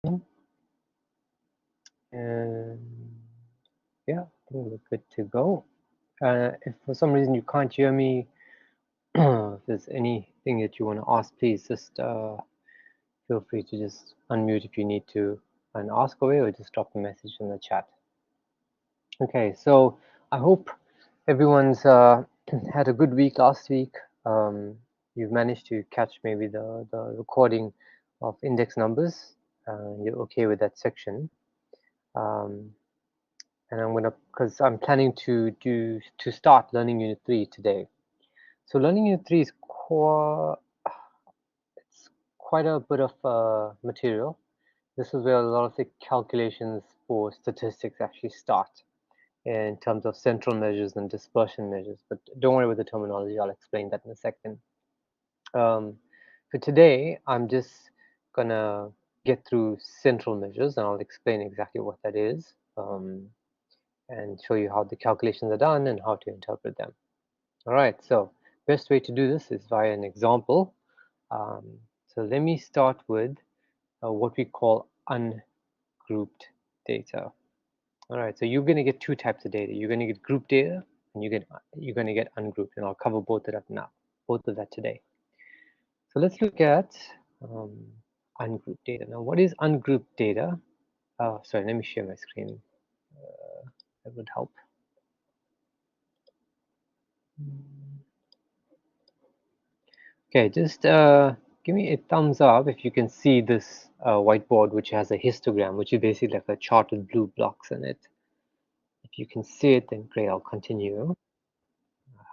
And yeah, I think we're good to go. If for some reason you can't hear me, if there's anything that you want to ask, please just feel free to just unmute if you need to and ask away, or just drop a message in the chat. Okay, so I hope everyone's had a good week last week. You've managed to catch maybe the recording of index numbers. You're okay with that section. And I'm gonna, because I'm planning to start learning unit 3 today. So learning unit 3 is quite a bit of material. This is where a lot of the calculations for statistics actually start in terms of central measures and dispersion measures. But don't worry with the terminology, I'll explain that in a second. For today, I'm just gonna get through central measures, and I'll explain exactly what that is, and show you how the calculations are done and how to interpret them. All right, so best way to do this is via an example. So let me start with what we call ungrouped data. All right, so you're going to get two types of data. You're going to get group data, and you're going to get ungrouped, and I'll cover both of that today. So let's look at ungrouped data. Now, what is ungrouped data? Sorry, let me share my screen. That would help. Okay, just give me a thumbs up if you can see this whiteboard, which has a histogram, which is basically like a chart with blue blocks in it. If you can see it, then great, I'll continue.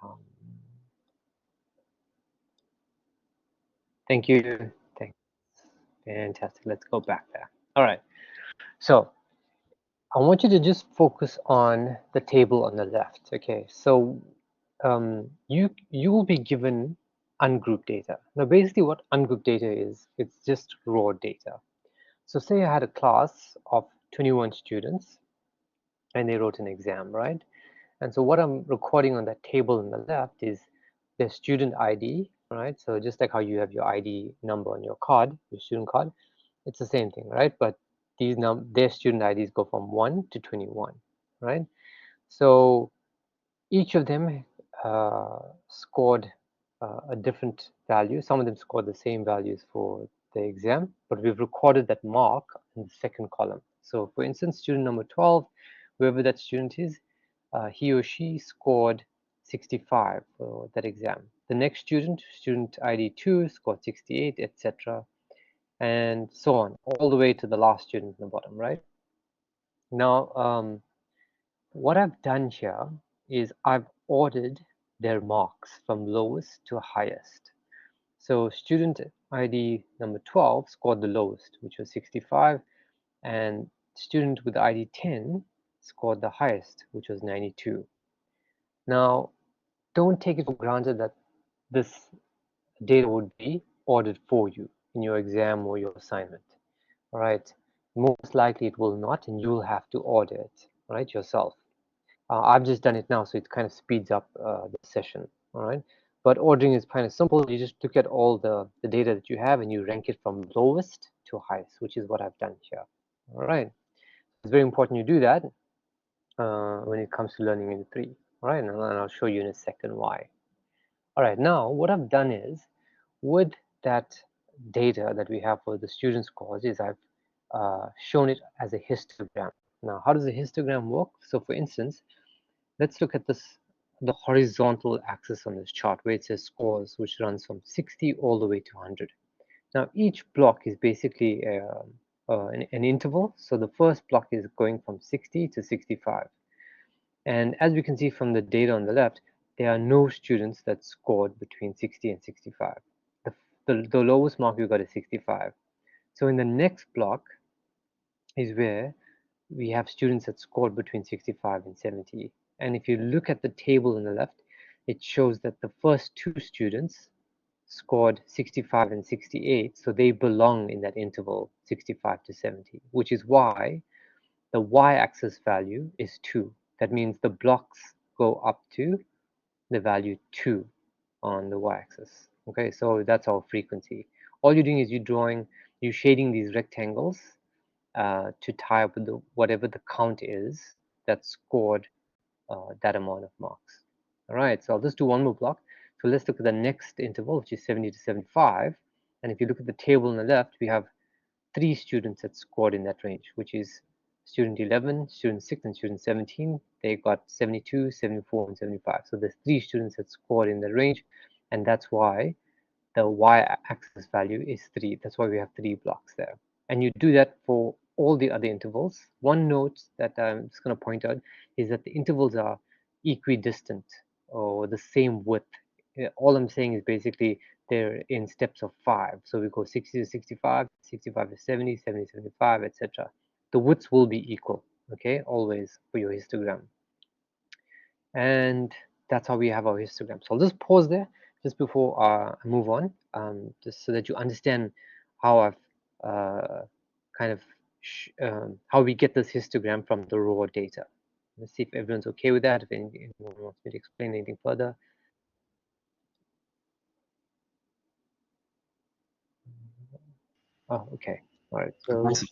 Um, thank you. Thanks. Fantastic. Let's go back there. All right. So I want you to just focus on the table on the left. Okay. So you will be given ungrouped data. Now, basically, what ungrouped data is, it's just raw data. So say I had a class of 21 students and they wrote an exam, right? And so what I'm recording on that table on the left is their student ID, right? So just like how you have your ID number on your card, your student card, it's the same thing, right? But their student IDs go from 1 to 21, right? So each of them scored a different value. Some of them scored the same values for the exam, but we've recorded that mark in the second column. So for instance, student number 12, whoever that student is, he or she scored 65 for that exam. The next student, student ID 2, scored 68, etc. And so on, all the way to the last student in the bottom, right? Now, what I've done here is I've ordered their marks from lowest to highest. So student ID number 12 scored the lowest, which was 65, and student with ID 10 scored the highest, which was 92. Now, don't take it for granted that this data would be ordered for you in your exam or your assignment. All right, most likely it will not, and you'll have to order it, right, yourself. I've just done it now, so it kind of speeds up the session, all right? But ordering is kind of simple. You just look at all the data that you have and you rank it from lowest to highest, which is what I've done here, all right? It's very important you do that when it comes to learning in 3, all right? And I'll show you in a second why. All right, now what I've done is, with that data that we have for the student scores, is I've shown it as a histogram. Now, how does a histogram work? So for instance, let's look at the horizontal axis on this chart where it says scores, which runs from 60 all the way to 100. Now, each block is basically an interval. So the first block is going from 60 to 65. And as we can see from the data on the left, there are no students that scored between 60 and 65. The lowest mark we got is 65. So in the next block is where we have students that scored between 65 and 70. And if you look at the table on the left, it shows that the first two students scored 65 and 68, so they belong in that interval 65 to 70, which is why the y-axis value is 2. That means the blocks go up to the value 2 on the y-axis. Okay, so that's our frequency. All you're doing is you're shading these rectangles to tie up with whatever the count is that scored that amount of marks. All right, so I'll just do one more block. So let's look at the next interval, which is 70 to 75. And if you look at the table on the left, we have 3 students that scored in that range, which is student 11, student 6, and student 17. They got 72, 74, and 75. So there's 3 students that scored in the range, and that's why the y-axis value is 3. That's why we have 3 blocks there. And you do that for all the other intervals. One note that I'm just going to point out is that the intervals are equidistant or the same width. All I'm saying is basically they're in steps of 5. So we go 60 to 65, 65 to 70, 70 to 75, etc. The widths will be equal, okay, always for your histogram. And that's how we have our histogram. So I'll just pause there just before I move on, just so that you understand how I've kind of how we get this histogram from the raw data. Let's see if everyone's okay with that. If anyone wants me to explain anything further. Oh, okay. All right. Hi, So, sir.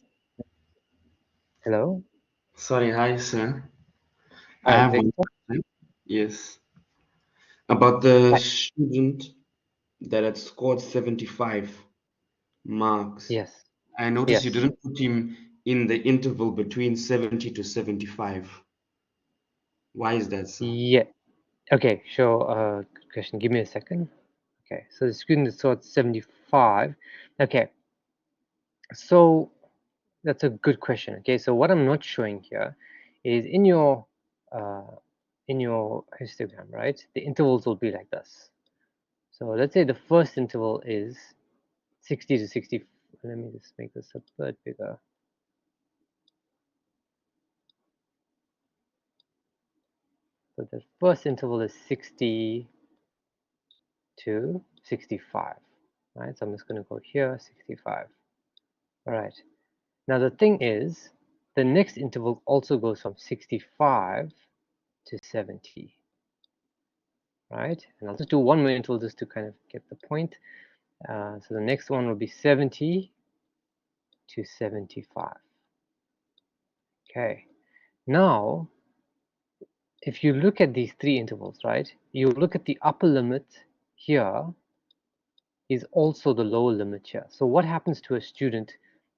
hello. Sorry, hi, sir. I Hi, have one Victor. question. Yes. About the Hi. student that had scored 75 marks. Yes. I noticed you Yes. didn't put him in the interval between 70 to 75. Why is that, sir? Yeah. Okay. Sure. Good question. Give me a second. Okay. So the student is sort 75. Okay. So that's a good question. Okay, so what I'm not showing here is uh, in your histogram, right? The intervals will be like this. So let's say the first interval is 60 to 60. Let me just make this a bit bigger. So the first interval is 60 to 65, right? So I'm just going to go here, 65. All right. Now the thing is, the next interval also goes from 65 to 70. Right? And I'll just do one more interval just to kind of get the point. So the next one will be 70 to 75. Okay. Now, if you look at these 3 intervals, right, you look at the upper limit here is also the lower limit here. So what happens to a student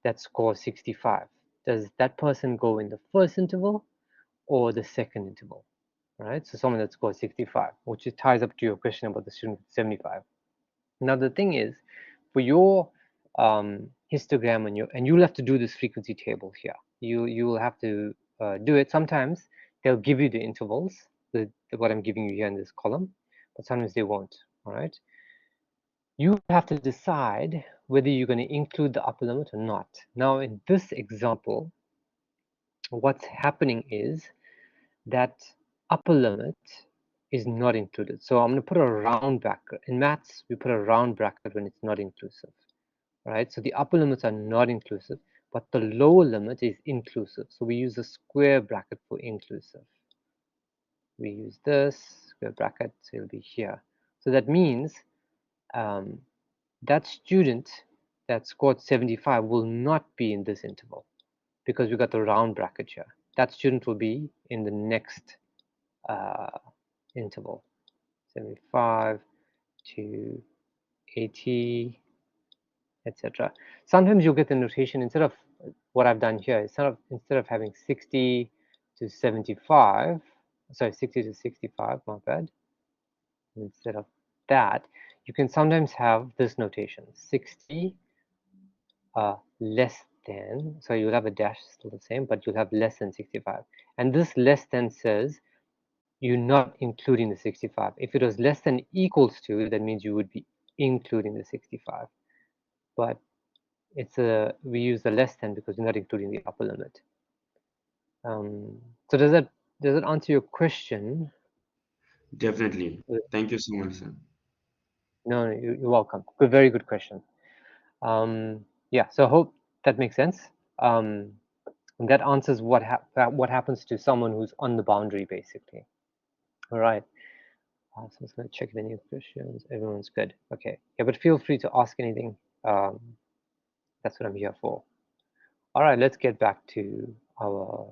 that scores 65? Does that person go in the first interval or the second interval? Right? So someone that scores 65, which ties up to your question about the student with 75. Now the thing is, for your histogram and you'll have to do this frequency table here. You will have to do it. Sometimes they'll give you the intervals, what I'm giving you here in this column, but sometimes they won't. All right. You have to decide whether you're going to include the upper limit or not. Now in this example, what's happening is that upper limit is not included. So I'm going to put a round bracket. In maths, we put a round bracket when it's not inclusive, right? So the upper limits are not inclusive, but the lower limit is inclusive. So we use a square bracket for inclusive. We use this square bracket, so it'll be here. So that means um, that student that scored 75 will not be in this interval because we got the round bracket here. That student will be in the next interval, 75 to 80, etc. Sometimes you'll get the notation instead of what I've done here, instead of having 60 to 75, sorry, 60 to 65, my bad. Instead of that, you can sometimes have this notation, 60 less than, so you'll have a dash still the same, but you'll have less than 65. And this less than says you're not including the 65. If it was less than equals to, that means you would be including the 65. But we use the less than because we're not including the upper limit. So does that answer your question? Definitely. Thank you so much, sir. No, you're welcome. Good, very good question. Yeah, so I hope that makes sense. And that answers what happens to someone who's on the boundary, basically. All right. So I'm just going to check if any questions. Everyone's good. Okay. Yeah, but feel free to ask anything. That's what I'm here for. All right, let's get back to our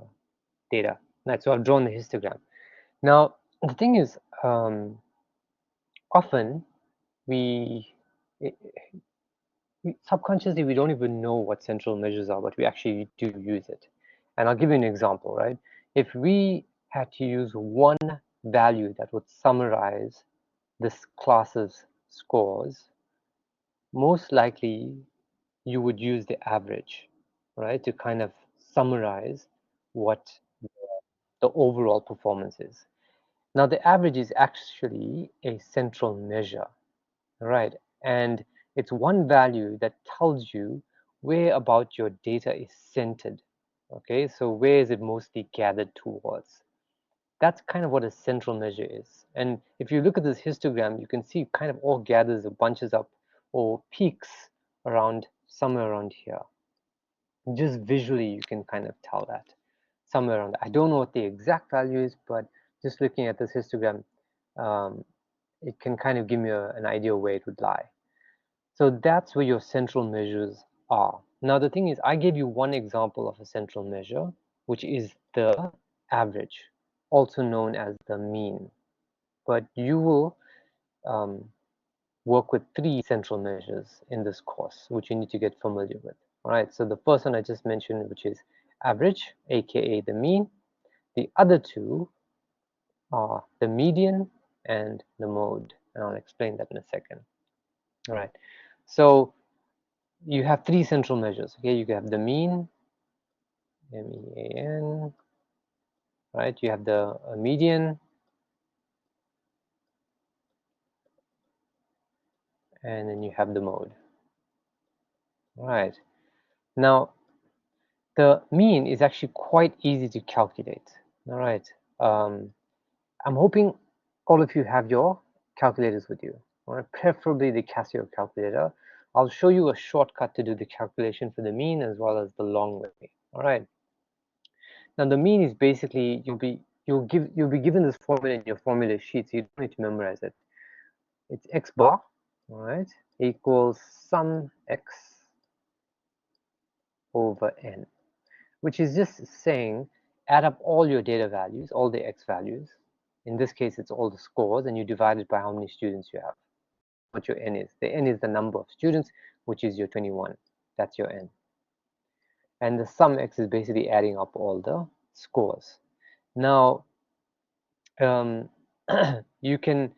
data. Right, so I've drawn the histogram. Now, the thing is, often we, subconsciously we don't even know what central measures are, but we actually do use it. And I'll give you an example, right? If we had to use one value that would summarize this class's scores, most likely you would use the average, right, to kind of summarize what the overall performance is. Now, the average is actually a central measure, right? And it's one value that tells you where about your data is centered, okay? So where is it mostly gathered towards? That's kind of what a central measure is. And if you look at this histogram, you can see it kind of all gathers or bunches up or peaks around somewhere around here. Just visually, you can kind of tell that somewhere around. I don't know what the exact value is, but just looking at this histogram, um, it can kind of give me an idea where it would lie. So that's where your central measures are. Now, the thing is, I gave you one example of a central measure, which is the average, also known as the mean. But you will work with 3 central measures in this course, which you need to get familiar with. All right, so the first one I just mentioned, which is average, aka the mean. The other 2 are the median and the mode, and I'll explain that in a second. All right, so you have 3 central measures. Okay, you have the mean, MEAN, right? You have the median, and then you have the mode. All right, now the mean is actually quite easy to calculate. All right, I'm hoping all of you have your calculators with you, all right? Preferably the Casio calculator. I'll show you a shortcut to do the calculation for the mean as well as the long way. All right. Now the mean is basically you'll be given this formula in your formula sheet, so you don't need to memorize it. It's x bar, all right, equals sum x over n, which is just saying add up all your data values, all the x values. In this case, it's all the scores, and you divide it by how many students you have. That's what your n is. The n is the number of students, which is your 21. That's your n. And the sum x is basically adding up all the scores. Now, you can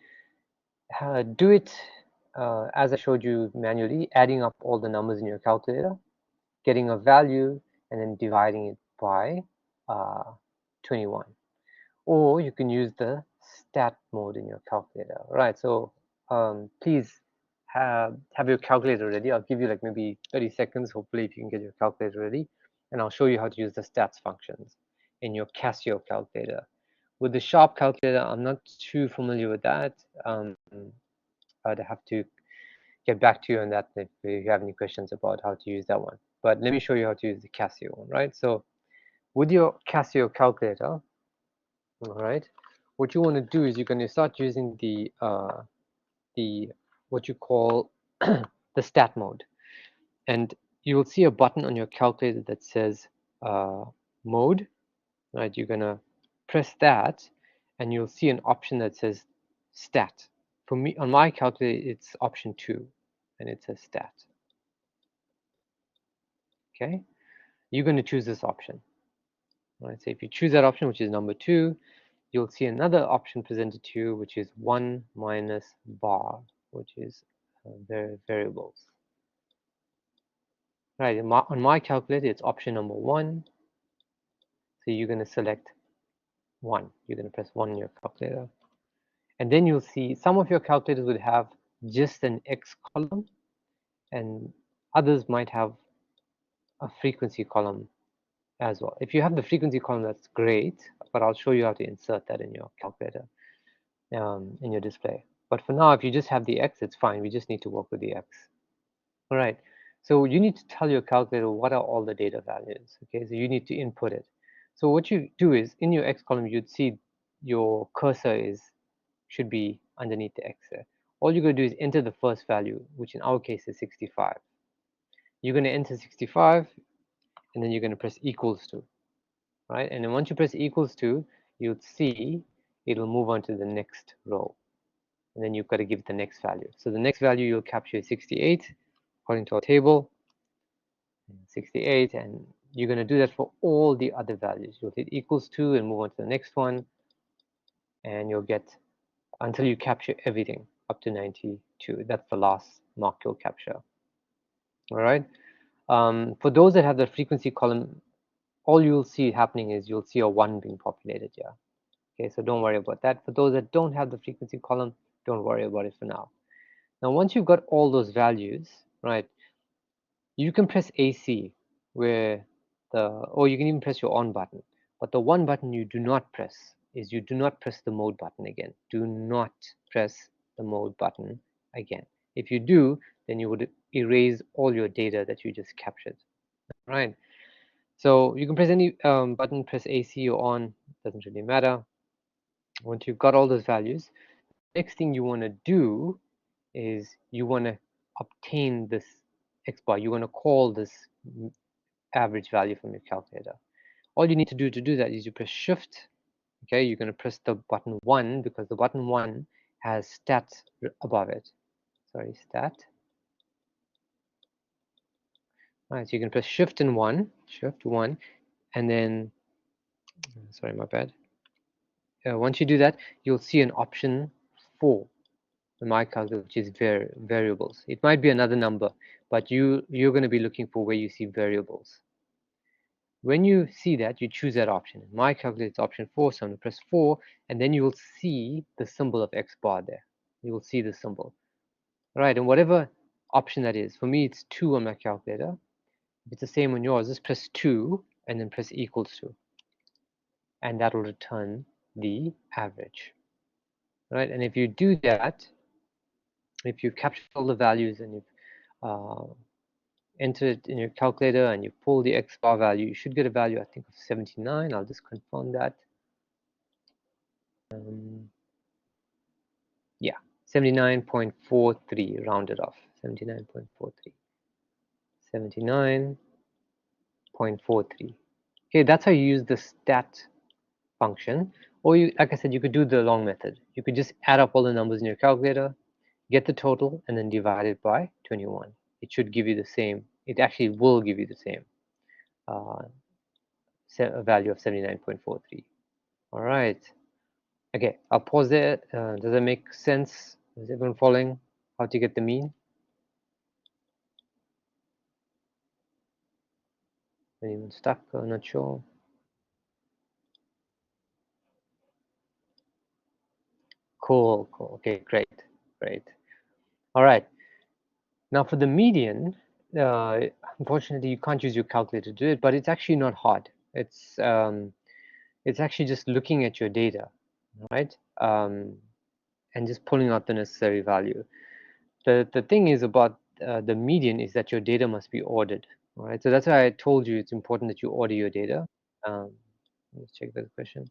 do it as I showed you manually, adding up all the numbers in your calculator, getting a value, and then dividing it by 21. Or you can use the stat mode in your calculator. Right, so please have your calculator ready. I'll give you like maybe 30 seconds, hopefully, if you can get your calculator ready. And I'll show you how to use the stats functions in your Casio calculator. With the Sharp calculator, I'm not too familiar with that. I'd have to get back to you on that if you have any questions about how to use that one. But let me show you how to use the Casio one, right? So with your Casio calculator, all right, what you want to do is you're going to start using the what you call the stat mode, and you will see a button on your calculator that says mode, right? You're going to press that, and you'll see an option that says stat. For me, on my calculator, it's option 2, and it says stat. Okay, you're going to choose this option. Right, so if you choose that option, which is number 2, you'll see another option presented to you, which is 1 minus bar, which is variables. Right, on my calculator, it's option number 1. So you're going to select 1. You're going to press 1 in your calculator. And then you'll see some of your calculators would have just an X column, and others might have a frequency column as well. If you have the frequency column, that's great, but I'll show you how to insert that in your calculator, in your display. But for now, if you just have the X, it's fine. We just need to work with the X. All right. So you need to tell your calculator what are all the data values. Okay, so you need to input it. So what you do is in your X column, you'd see your cursor should be underneath the X there. All you're going to do is enter the first value, which in our case is 65. You're going to enter 65, and then you're going to press equals to, right? And then once you press equals to, you'll see it'll move on to the next row, and then you've got to give it the next value. So the next value you'll capture is 68 according to our table, 68, and you're going to do that for all the other values. You'll hit equals to and move on to the next one, and you'll get until you capture everything up to 92. That's the last mark you'll capture. All right. For those that have the frequency column, all you'll see happening is you'll see a 1 being populated here. Okay, so don't worry about that. For those that don't have the frequency column, don't worry about it for now. Now, once you've got all those values, right, you can press AC where or you can even press your on button. But the one button you do not press is you do not press the mode button again. Do not press the mode button again. If you do, then you would erase all your data that you just captured, right? So you can press any button, press AC or on, doesn't really matter. Once you've got all those values, next thing you want to do is you want to obtain this X bar. You want to call this average value from your calculator. All you need to do that is you press shift. Okay, you're going to press the button 1 because the button 1 has stat above it. Sorry, stat. All right, so you can press shift and 1, shift 1, and then, sorry, my bad. Once you do that, you'll see an option 4 in my calculator, which is variables. It might be another number, but you're going to be looking for where you see variables. When you see that, you choose that option. In my calculator, it's option 4, so I'm going to press 4, and then you will see the symbol of X bar there. You will see the symbol. All right, and whatever option that is, for me, it's 2 on my calculator. If it's the same on yours, just press 2 and then press equals to, and that will return the average. All right, and if you do that, if you capture all the values and you've enter it in your calculator and you pull the X bar value, you should get a value, I think, of 79. I'll just confirm that. Yeah, 79.43 rounded off. 79.43. 79.43. Okay, that's how you use the stat function. Or you, like I said, you could do the long method. You could just add up all the numbers in your calculator, get the total, and then divide it by 21. It should give you the same. It actually will give you the same value of 79.43. All right. Okay, I'll pause there. Does that make sense? Is everyone following how to get the mean? Anyone stuck or not sure? Cool, cool. Okay, great, great. All right. Now for the median, unfortunately, you can't use your calculator to do it, but it's actually not hard. It's actually just looking at your data, right? And just pulling out the necessary value. The thing is about the median is that your data must be ordered, all right? So that's why I told you it's important that you order your data. Let's check the question.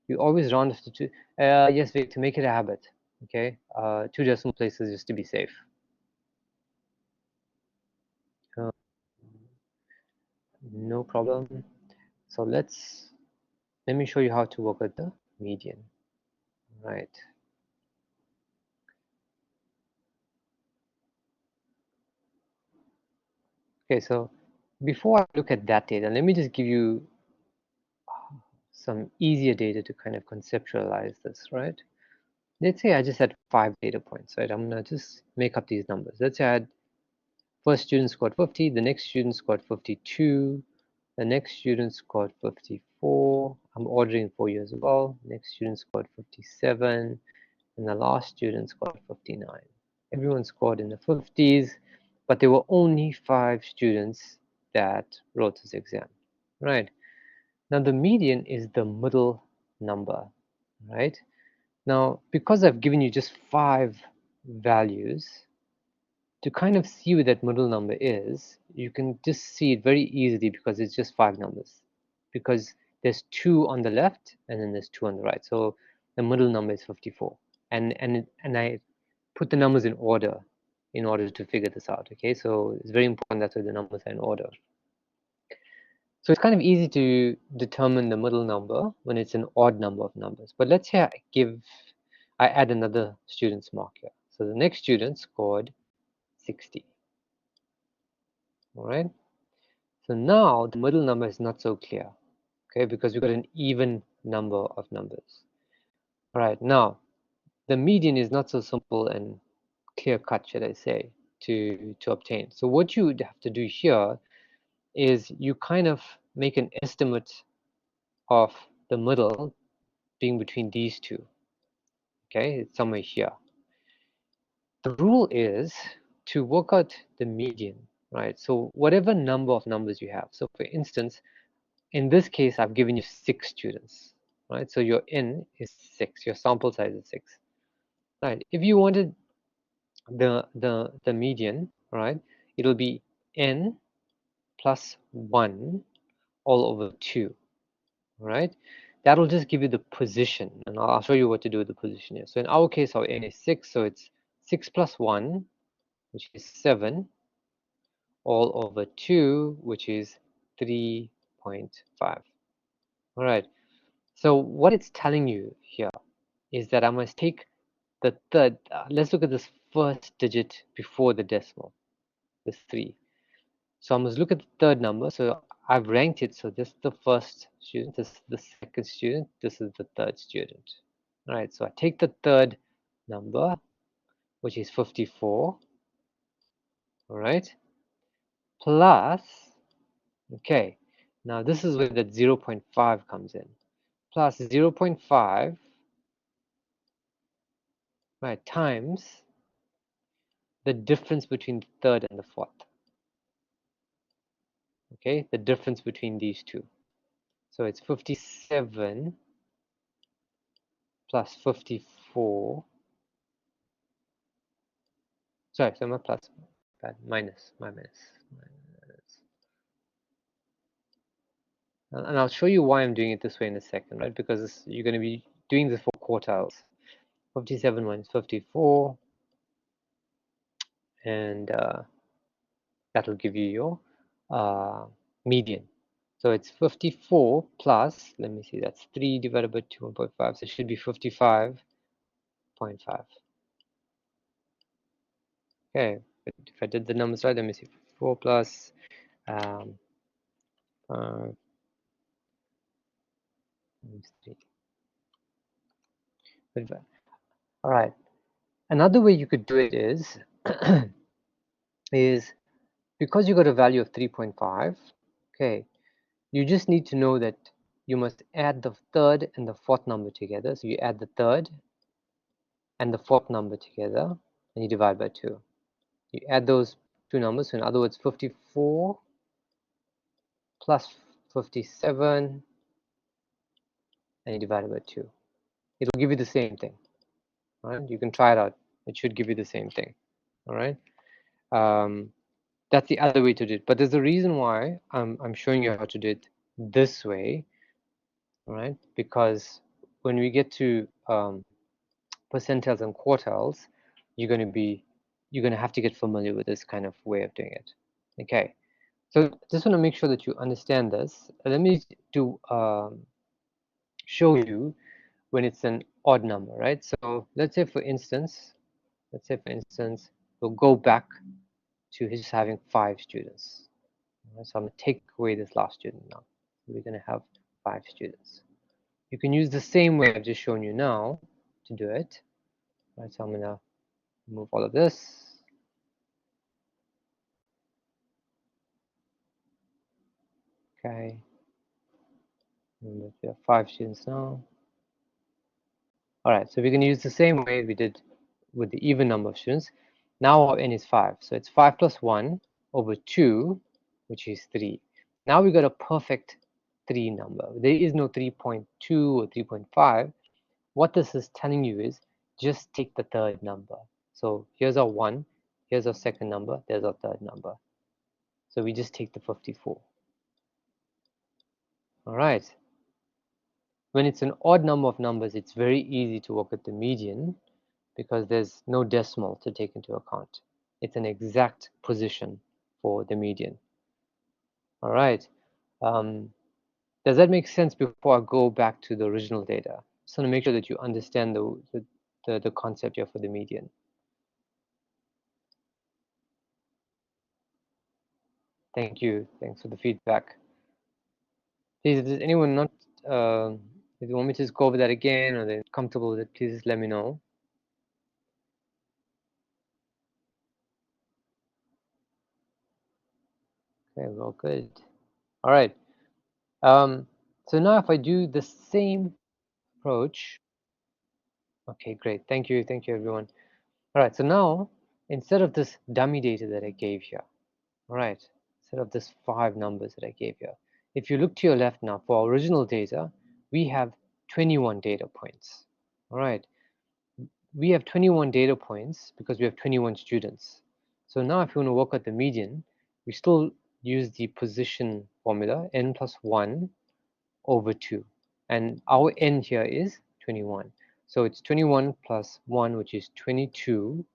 You always round off to 2. Yes, Vic, to make it a habit, okay? 2 decimal places just to be safe. No problem. So let me show you how to work with the median, right? Okay, so before I look at that data, let me just give you some easier data to kind of conceptualize this, right? Let's say I just had 5 data points, right? I'm gonna just make up these numbers. Let's say I had first student scored 50, the next student scored 52, the next student scored 54. I'm ordering for you as well. Next student scored 57, and the last student scored 59. Everyone scored in the 50s, but there were only 5 students that wrote this exam, right? Now the median is the middle number, right? Now, because I've given you just 5 values, to kind of see where that middle number is, you can just see it very easily because it's just 5 numbers. Because there's 2 on the left and then there's 2 on the right. So the middle number is 54. And I put the numbers in order to figure this out. Okay, so it's very important that's why the numbers are in order. So it's kind of easy to determine the middle number when it's an odd number of numbers. But let's say I add another student's mark here. So the next student scored 60. All right. So now the middle number is not so clear, okay, because we've got an even number of numbers. All right. Now the median is not so simple and clear cut, should I say, to obtain. So what you would have to do here is you kind of make an estimate of the middle being between these two. Okay, it's somewhere here. The rule is to work out the median, right? So whatever number of numbers you have. So for instance, in this case, I've given you 6 students, right? So your n is 6, your sample size is 6. Right. If you wanted the median, right, it'll be n plus 1 all over 2, right? That'll just give you the position, and I'll show you what to do with the position here. So in our case, our n is 6, so it's 6 plus 1, which is 7, all over 2, which is 3.5. All right, so what it's telling you here is that I must take the third, let's look at this first digit before the decimal, this 3. So I must look at the third number. So I've ranked it. So this is the first student, this is the second student, this is the third student. All right, so I take the third number, which is 54, all right, plus, okay, now this is where that 0.5 comes in, plus 0.5, right, times the difference between the third and the fourth. Okay, the difference between these two. So it's 57 plus 54. Sorry, so my plus, bad, minus, my minus. And I'll show you why I'm doing it this way in a second, right? Because you're going to be doing this for quartiles. 57 minus 54, and that'll give you your median. So it's 54 plus, let me see, that's 3 divided by 2.5, so it should be 55.5. Okay, if I did the numbers right, let me see, 4 plus 5 times 3. All right, another way you could do it is, is because you got a value of 3.5, okay, you just need to know that you must add the third and the fourth number together. So you add the third and the fourth number together, and you divide by 2. You add those two numbers, so in other words, 54 plus 57, and you divide it by 2. It'll give you the same thing, right? You can try it out. It should give you the same thing, all right? That's the other way to do it. But there's a reason why I'm showing you how to do it this way, right? Because when we get to percentiles and quartiles, you're going to have to get familiar with this kind of way of doing it. Okay, so just want to make sure that you understand this. Let me do show you when it's an odd number, right? So let's say for instance, we'll go back to just having 5 students. Right? So I'm going to take away this last student now. We're going to have 5 students. You can use the same way I've just shown you now to do it. Right? So I'm going to remove all of this. Okay. And we have 5 students now. All right, so we're going to use the same way we did with the even number of students. Now our n is 5. So it's 5 plus 1 over 2, which is 3. Now we got a perfect 3 number. There is no 3.2 or 3.5. What this is telling you is just take the third number. So here's our 1, here's our second number, there's our third number. So we just take the 54. All right. When it's an odd number of numbers, it's very easy to work at the median because there's no decimal to take into account. It's an exact position for the median. All right. Does that make sense before I go back to the original data? Just want to make sure that you understand the concept here for the median. Thank you. Thanks for the feedback. Please, if there's anyone not, if you want me to just go over that again or they're comfortable with it, please just let me know. Okay, well, good. All right. So now if I do the same approach, okay, great. Thank you, everyone. All right, so now instead of this dummy data that I gave here, all right, instead of this 5 numbers that I gave here, if you look to your left now, for our original data, we have 21 data points. All right, we have 21 data points because we have 21 students. So now if you want to work out the median, we still use the position formula, n plus 1 over 2. And our n here is 21. So it's 21 plus 1, which is 22,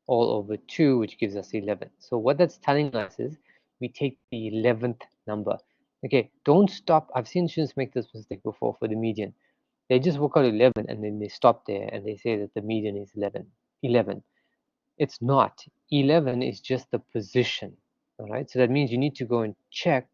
all over 2, which gives us 11. So what that's telling us is we take the 11th number. Okay, don't stop. I've seen students make this mistake before for the median. They just work out 11 and then they stop there and they say that the median is 11. It's not. 11 is just the position. All right, so that means you need to go and check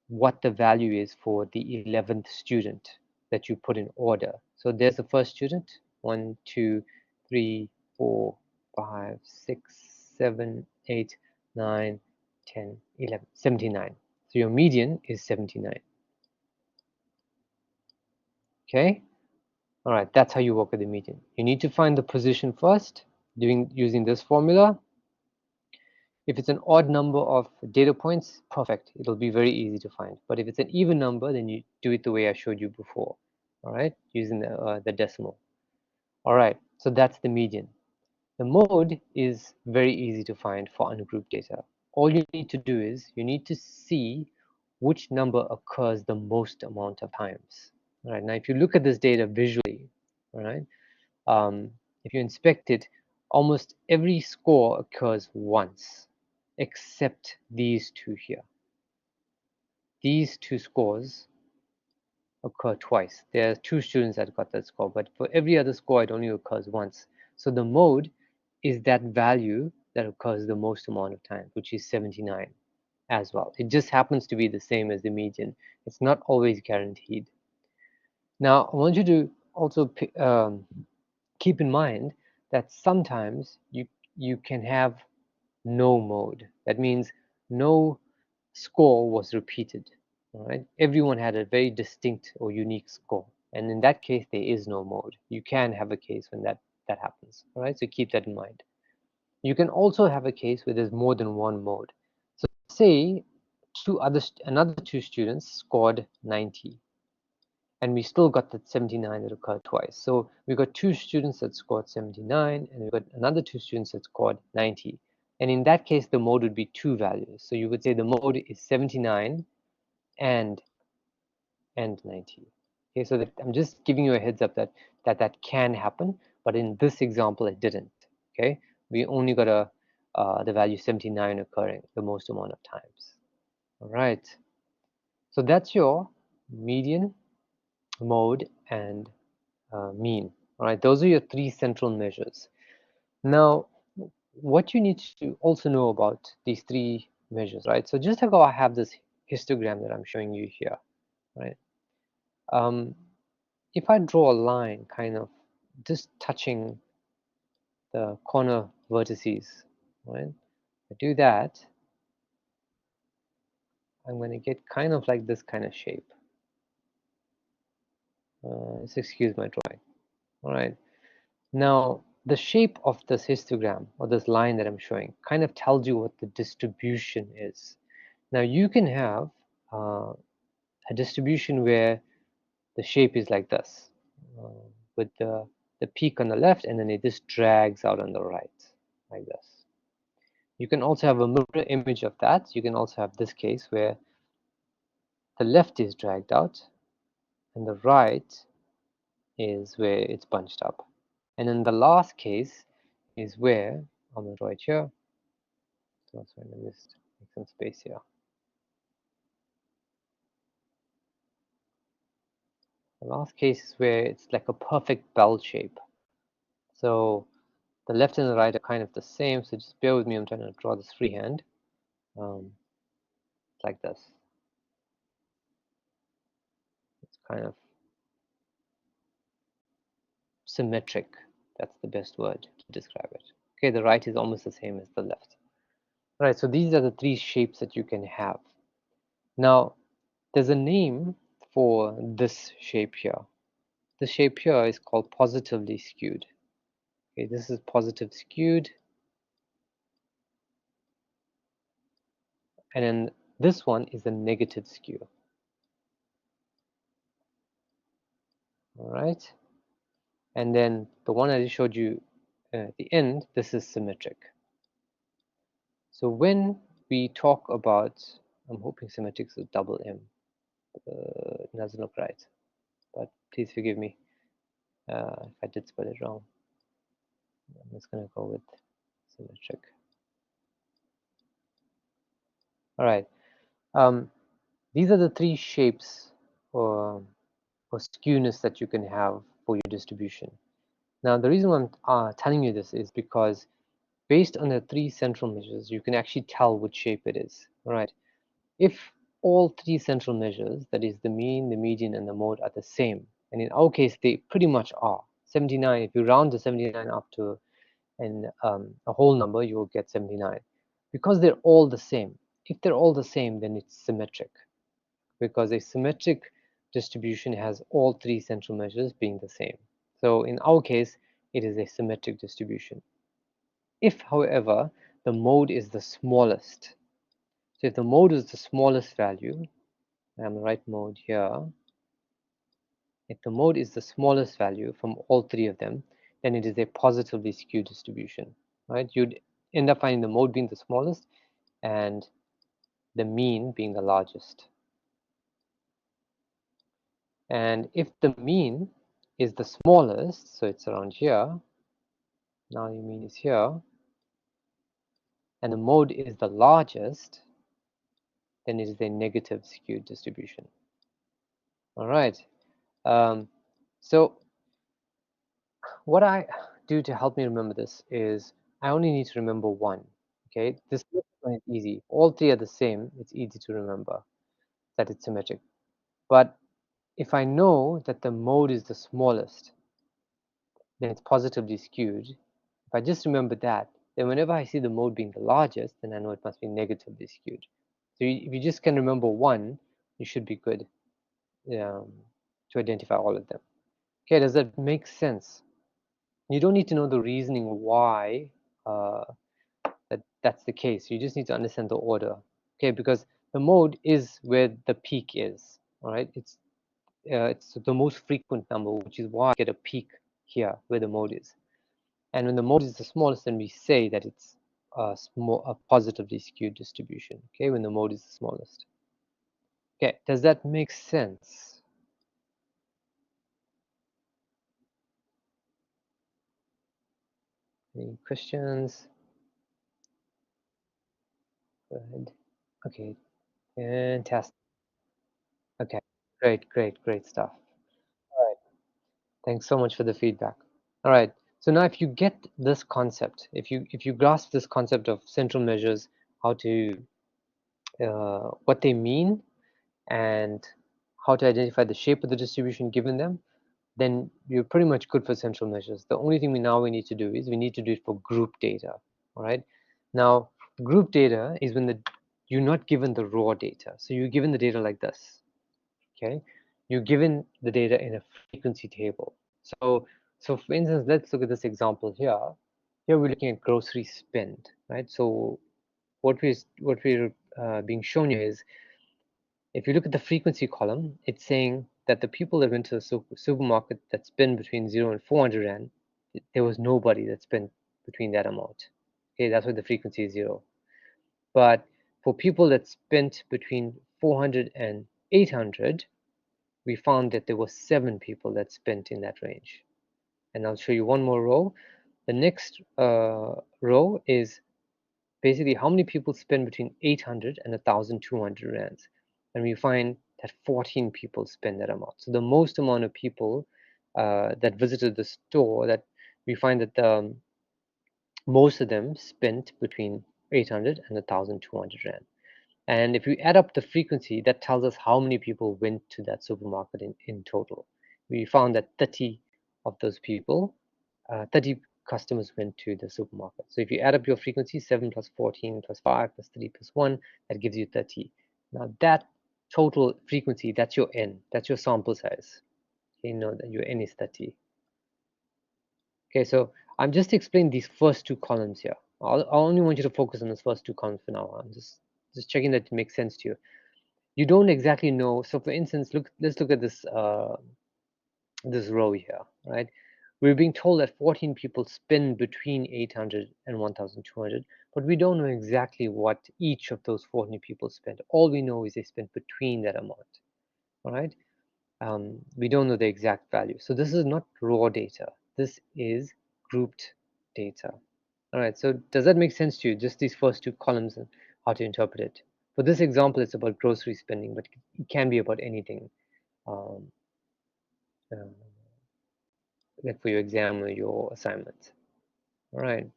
what the value is for the 11th student that you put in order. So there's the first student, 1, 2, 3, 4, 5, 6, 7, 8, 9, 10, 11, 79. So your median is 79. Okay? All right, that's how you work with the median. You need to find the position first, using this formula. If it's an odd number of data points, perfect. It'll be very easy to find. But if it's an even number, then you do it the way I showed you before. All right, using the decimal. All right, so that's the median. The mode is very easy to find for ungrouped data. All you need to do is you need to see which number occurs the most amount of times. All right, now if you look at this data visually, all right, if you inspect it, almost every score occurs once, except these two here. These two scores occur twice. There are 2 students that got that score, but for every other score, it only occurs once. So the mode is that value that occurs the most amount of times, which is 79 as well. It just happens to be the same as the median. It's not always guaranteed. Now, I want you to also keep in mind that sometimes you can have no mode. That means no score was repeated. All right, everyone had a very distinct or unique score, and in that case, there is no mode. You can have a case when that happens. All right, so keep that in mind. You can also have a case where there's more than one mode. So say another 2 students scored 90 and we still got that 79 that occurred twice. So we got 2 students that scored 79 and we got another 2 students that scored 90. And in that case, the mode would be 2 values. So you would say the mode is 79 and 90. Okay, so that I'm just giving you a heads up that can happen, but in this example, it didn't. Okay, we only got the value 79 occurring the most amount of times. All right, so that's your median, mode, and mean. All right, those are your 3 central measures. Now, what you need to also know about these 3 measures, right? So just like how I have this histogram that I'm showing you here, right? If I draw a line kind of just touching the corner vertices, right? I do that, I'm going to get kind of like this kind of shape. Just excuse my drawing. All right. Now, the shape of this histogram or this line that I'm showing kind of tells you what the distribution is. Now, you can have a distribution where the shape is like this, with the peak on the left, and then it just drags out on the right, like this. You can also have a mirror image of that. You can also have this case where the left is dragged out, and the right is where it's bunched up. And then the last case is where, I'm going to draw it here. So let me just make some space here. The last case is where it's like a perfect bell shape. So the left and the right are kind of the same, so just bear with me, I'm trying to draw this freehand. Like this. It's kind of symmetric. That's the best word to describe it. Okay, the right is almost the same as the left. All right, so these are the three shapes that you can have. Now, there's a name for this shape here. This shape here is called positively skewed. Okay, this is positive skewed. And then this one is a negative skew. All right. And then the one I just showed you at the end, this is symmetric. So when we talk about, I'm hoping symmetric is a double M. It doesn't look right, but please forgive me if I did spell it wrong. I'm just going to go with symmetric. All right. These are the three shapes or skewness that you can have for your distribution. Now, the reason why I'm telling you this is because based on the three central measures, you can actually tell which shape it is. All right. If all three central measures, that is the mean, the median, and the mode, are the same, and in our case, they pretty much are. 79, if you round the 79 up to a whole number, you will get 79. Because they're all the same. If they're all the same, then it's symmetric. Because a symmetric distribution has all three central measures being the same. So in our case, it is a symmetric distribution. If, however, the mode is the smallest, so if the mode is the smallest value, I'm the right mode here, if the mode is the smallest value from all three of them, then it is a positively skewed distribution, right? You'd end up finding the mode being the smallest and the mean being the largest. And if the mean is the smallest, so it's around here, now your mean is here, and the mode is the largest, then it is a negative skewed distribution. All right. So what I do to help me remember this is I only need to remember one. Okay, this one is easy. All three are the same. It's easy to remember that it's symmetric. But if I know that the mode is the smallest, then it's positively skewed. If I just remember that, then whenever I see the mode being the largest, then I know it must be negatively skewed. So if you just can remember one, you should be good to identify all of them. Okay, does that make sense? You don't need to know the reasoning why uh, that's the case. You just need to understand the order. Okay, because the mode is where the peak is. All right, it's the most frequent number, which is why I get a peak here where the mode is. And when the mode is the smallest, then we say that it's a positively skewed distribution. Okay, when the mode is the smallest. Okay, does that make sense? Any questions? Go ahead. Okay, fantastic. Okay, great stuff. All right, thanks so much for the feedback. All right, so now if you get this concept, if you grasp this concept of central measures, how to what they mean, and how to identify the shape of the distribution given them, then you're pretty much good for central measures. The only thing we need to do is we need to do it for group data. All right. Now, group data is when you're not given the raw data. So you're given the data like this. Okay. You're given the data in a frequency table. So for instance, let's look at this example here. Here we're looking at grocery spend, right? So what we're being shown here is if you look at the frequency column, it's saying that the people that went to the supermarket that spent between 0 and 400 Rand, there was nobody that spent between that amount. Okay, that's why the frequency is 0. But for people that spent between 400 and 800, we found that there were 7 people that spent in that range. And I'll show you one more row. The next row is basically how many people spend between 800 and 1,200 rands. And we find that 14 people spend that amount. So the most amount of people that visited the store, that we find that most of them spent between 800 and 1,200 rand. And if you add up the frequency, that tells us how many people went to that supermarket in total. We found that 30 of those people, 30 customers went to the supermarket. So if you add up your frequency, 7 plus 14 plus 5 plus 3 plus 1, that gives you 30. Now that total frequency, that's your N, that's your sample size. You know that your N is 30. Okay, so I'm just explaining these first two columns here. I only want you to focus on this first two columns for now. I'm just checking that it makes sense to you. You don't exactly know. So for instance, let's look at this this row here, right? We're being told that 14 people spend between 800 and 1,200, but we don't know exactly what each of those 14 people spent. All we know is they spent between that amount, all right? We don't know the exact value. So this is not raw data. This is grouped data. All right, so does that make sense to you? Just these first two columns and how to interpret it. For this example, it's about grocery spending, but it can be about anything. Um, uh, like for your exam or your assignment. All right.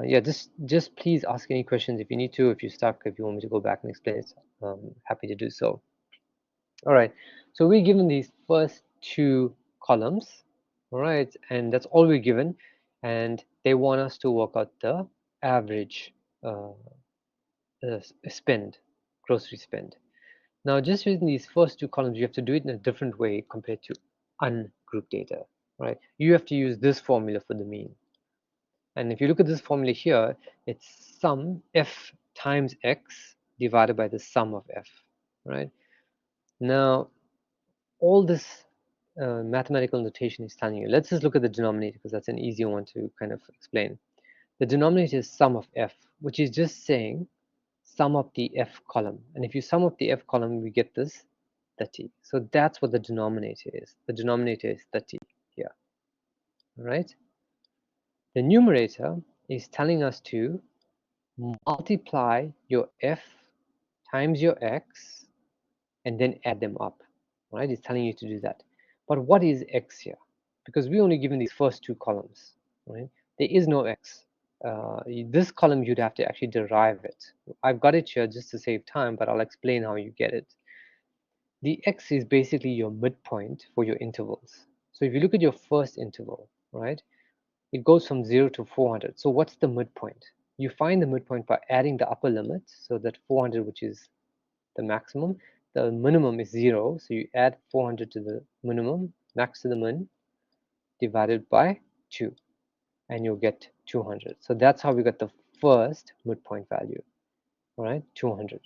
Yeah, just please ask any questions if you need to. If you're stuck, if you want me to go back and explain it, happy to do so. All right. So we're given these first two columns. All right, and that's all we're given, and they want us to work out the average uh, spend, grocery spend. Now, just using these first two columns, you have to do it in a different way compared to ungrouped data, right? You have to use this formula for the mean. And if you look at this formula here, it's sum f times x divided by the sum of f, right? Now, all this mathematical notation is telling you. Let's just look at the denominator because that's an easier one to kind of explain. The denominator is sum of f, which is just saying sum up the f column. And if you sum up the f column, we get this 30. So that's what the denominator is. The denominator is 30 here, all right? The numerator is telling us to multiply your f times your x and then add them up, right? It's telling you to do that. But what is x here? Because we only given these first two columns, right? There is no x. This column you'd have to actually derive it. I've got it here just to save time, but I'll explain how you get it. The x is basically your midpoint for your intervals. So if you look at your first interval, right, it goes from 0 to 400. So what's the midpoint? You find the midpoint by adding the upper limit, so that 400, which is the maximum, the minimum is 0, so you add 400 to the minimum, max to the min, divided by 2, and you'll get 200. So that's how we got the first midpoint value, all right, 200.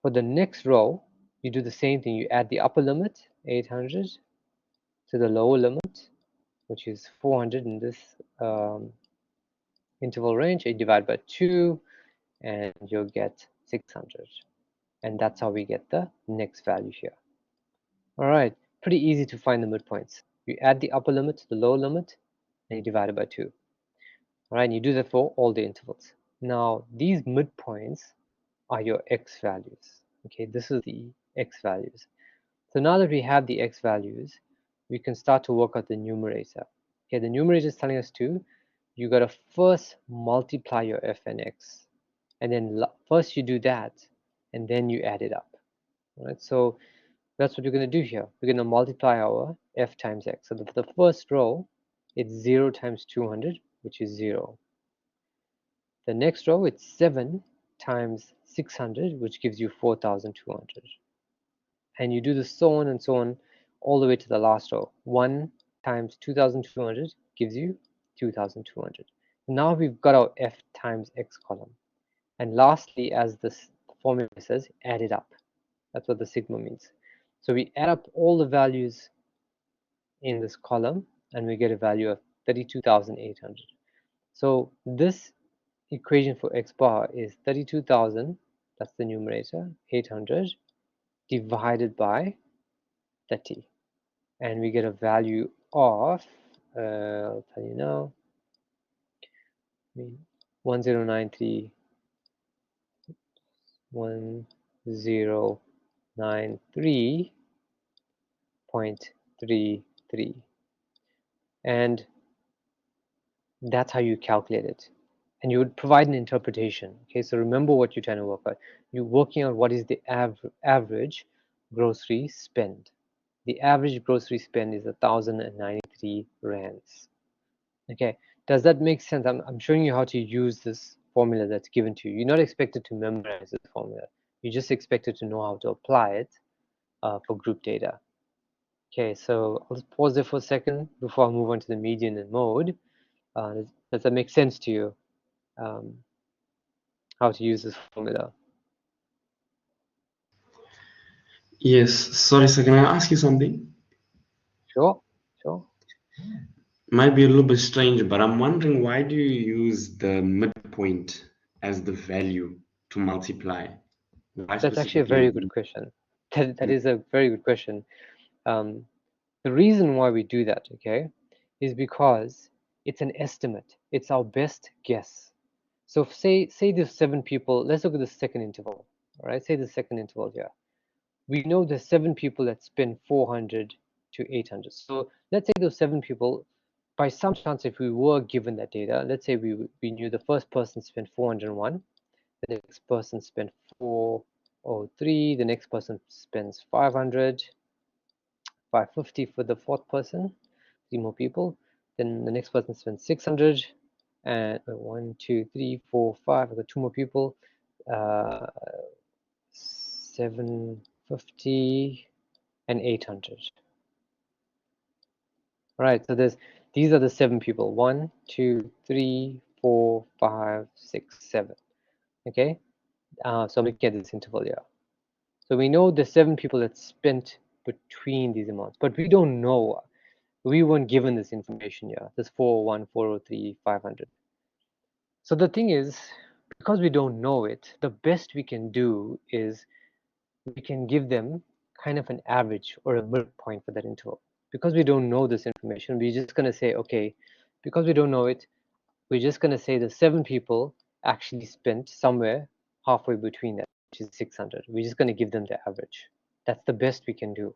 For the next row, you do the same thing. You add the upper limit, 800, to the lower limit, which is 400 in this interval range. You divide by 2, and you'll get 600. And that's how we get the next value here. All right, pretty easy to find the midpoints. You add the upper limit to the lower limit, and you divide it by 2. All right, and you do that for all the intervals. Now, these midpoints are your x values. Okay, this is the x values. So now that we have the x values, we can start to work out the numerator. Okay, the numerator is telling us you got to first multiply your f and x. And then first you do that, and then you add it up. All right, so that's what we're going to do here. We're going to multiply our f times x. So the first row, it's 0 times 200, which is 0. The next row, it's 7 times 600, which gives you 4,200. And you do this so on and so on all the way to the last row. 1 times 2,200 gives you 2,200. Now we've got our f times x column. And lastly, as this formula says, add it up. That's what the sigma means. So we add up all the values in this column, and we get a value of 32,800. So this equation for x bar is 32,000, that's the numerator, 800, divided by 30. And we get a value of, I'll tell you now, 1093, 1093. 93.33, and that's how you calculate it. And you would provide an interpretation. Okay, so remember what you're trying to work out. You're working on what is the average grocery spend. The average grocery spend is 1,093 rands. Okay, does that make sense? I'm showing you how to use this formula that's given to you. You're not expected to memorize this formula. You're just expected to know how to apply it for group data. Okay, so I'll just pause there for a second before I move on to the median and mode. Does that make sense to you? Um, how to use this formula? Yes. Sorry, sir. Can I ask you something? Sure, sure. Might be a little bit strange, but I'm wondering why do you use the midpoint as the value to multiply? Why That's actually a very specifically? good question. That is a very good question. Um, the reason why we do that, okay, is because it's an estimate. It's our best guess. So if say there's 7 people, let's look at the second interval. All right, say the second interval here. We know there's 7 people that spend 400 to 800. So let's say those 7 people, by some chance, if we were given that data, let's say we knew the first person spent 401, the next person spent 403, the next person spends 500, 550 for the fourth person, 3 more people. Then the next person spends 600, and 1, 2, 3, 4, 5. I've got 2 more people. 750 and 800. All right, so these are the 7 people. 1, 2, 3, 4, 5, 6, 7. Okay, so I'm looking at this interval here. So we know the 7 people that spent between these amounts, but we don't know. We weren't given this information here. This 401, 403, 500. So the thing is, because we don't know it, the best we can do is we can give them kind of an average or a midpoint for that interval. Because we don't know this information, we're just going to say, okay, because we don't know it, we're just going to say the 7 people actually spent somewhere halfway between that, which is 600. We're just going to give them the average. That's the best we can do.